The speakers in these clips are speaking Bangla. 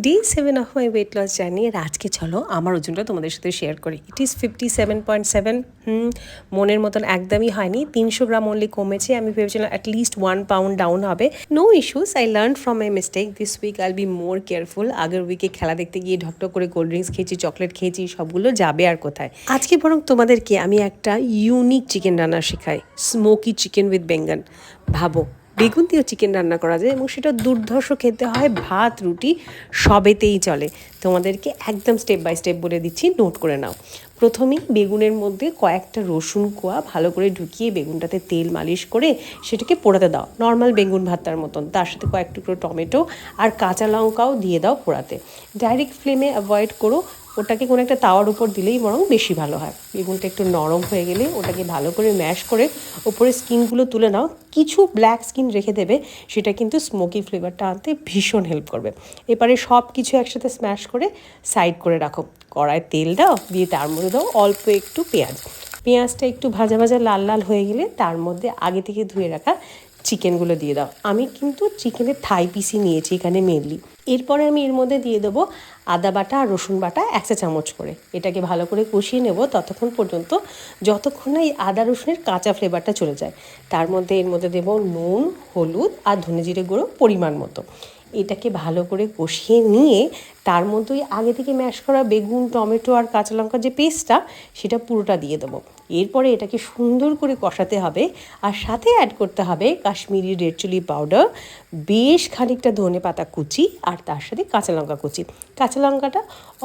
Day 7 of my weight loss journey. আর আজকে চলো আমার ওজনটা তোমাদের সাথে শেয়ার করি। It is 57.7। মনের মতন একদমই হয়নি, 300 গ্রাম অনলি কমেছে। আমি ভেবেছিলাম অ্যাটলিস্ট 1 পাউন্ড ডাউন হবে। No issues, I learn from my mistake. This week I'll be more careful. আগের উইকে খেলা দেখতে গিয়ে ঢকঢক করে কোল্ড ড্রিঙ্কস খেয়েছি, চকলেট খেয়েছি, সবগুলো যাবে আর কোথায়। আজকে বরং তোমাদেরকে আমি একটা ইউনিক চিকেন রান্না শেখাই, স্মোকি চিকেন উইথ বেঙ্গন। ভাবো, বেগুন দিয়েও চিকেন রান্না করা যায় এবং সেটা দুর্ধর্ষ খেতে হয়, ভাত রুটি সবেতেই চলে। তোমাদেরকে একদম স্টেপ বাই স্টেপ বলে দিচ্ছি, নোট করে নাও। প্রথমেই বেগুনের মধ্যে কয়েকটা রসুন কোয়া ভালো করে ঢুকিয়ে বেগুনটাতে তেল মালিশ করে সেটাকে পোড়াতে দাও, নর্মাল বেগুন ভাতটার মতন। তার সাথে কয়েক টুকরো টমেটো আর কাঁচা লঙ্কাও দিয়ে দাও পোড়াতে। ডাইরেক্ট ফ্লেমে অ্যাভয়েড করো, ওটাকে কোনো একটা তাওয়ার উপর দিলেই বরং বেশি ভালো হয়। বেগুনটা একটু নরম হয়ে গেলে ওটাকে ভালো করে ম্যাশ করে ওপরে স্কিনগুলো তুলে নাও। কিছু ব্ল্যাক স্কিন রেখে দেবে, সেটা কিন্তু স্মোকি ফ্লেভারটা আনতে ভীষণ হেল্প করবে। এবারে সব কিছু একসাথে স্ম্যাশ করে সাইড করে রাখো। কড়ায় তেল দাও, দিয়ে তার মধ্যে দাও অল্প একটু পেঁয়াজ। পেঁয়াজটা একটু ভাজা ভাজা লাল লাল হয়ে গেলে তার মধ্যে আগে থেকে ধুয়ে রাখা চিকেনগুলো দিয়ে দাও। আমি কিন্তু চিকেনের থাই পিসই নিয়েছি এখানে মেনলি। এরপরে আমি এর মধ্যে দিয়ে দেবো আদা বাটা আর রসুন বাটা 1 চা চামচ করে। এটাকে ভালো করে কষিয়ে নেব ততক্ষণ পর্যন্ত যতক্ষণ না এই আদা রসুনের কাঁচা ফ্লেভারটা চলে যায়। তার মধ্যে এর মধ্যে দেবো নুন, হলুদ আর ধনে জিরে গুঁড়ো পরিমাণ মতো। এটাকে ভালো করে কষিয়ে নিয়ে তার মধ্যেই আগে থেকে ম্যাশ করা বেগুন, টমেটো আর কাঁচা লঙ্কার যে পেস্টটা, সেটা পুরোটা দিয়ে দেবো। এরপরে এটাকে সুন্দর করে কষাতে হবে আর সাথে অ্যাড করতে হবে কাশ্মীরি রেড চিলি পাউডার, বেশ খানিকটা ধনে পাতা কুচি আর তার সাথে কাঁচা লঙ্কা কুচি। কাঁচা লঙ্কাটা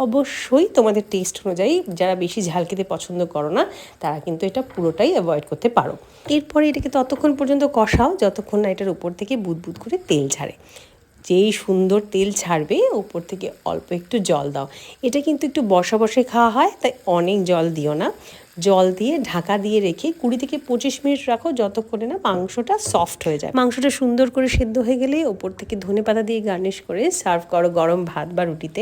অবশ্যই তোমাদের টেস্ট অনুযায়ী, যারা বেশি ঝাল খেতে পছন্দ করো না তারা কিন্তু এটা পুরোটাই অ্যাভয়েড করতে পারো। এরপরে এটাকে ততক্ষণ পর্যন্ত কষাও যতক্ষণ না এটার উপর থেকে বুদবুদ করে তেল ছাড়ে। যেই সুন্দর তেল ছাড়বে উপর থেকে অল্প একটু জল দাও। এটা কিন্তু একটু বসা বসে খাওয়া হয়, তাই অনেক জল দিও না। জল দিয়ে ঢাকা দিয়ে রেখে 20 থেকে 25 মিনিট রাখো, যতক্ষণে না মাংসটা সফট হয়ে যায়। মাংসটা সুন্দর করে সেদ্ধ হয়ে গেলে ওপর থেকে ধনেপাতা দিয়ে গার্নিশ করে সার্ভ করো গরম ভাত বা রুটিতে।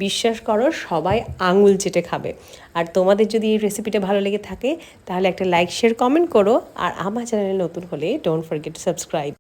বিশ্বাস করো, সবাই আঙুল চেটে খাবে। আর তোমাদের যদি এই রেসিপিটা ভালো লেগে থাকে তাহলে একটা লাইক, শেয়ার, কমেন্ট করো। আর আমার চ্যানেলে নতুন হলে ডোন্ট ফরগেট টু সাবস্ক্রাইব।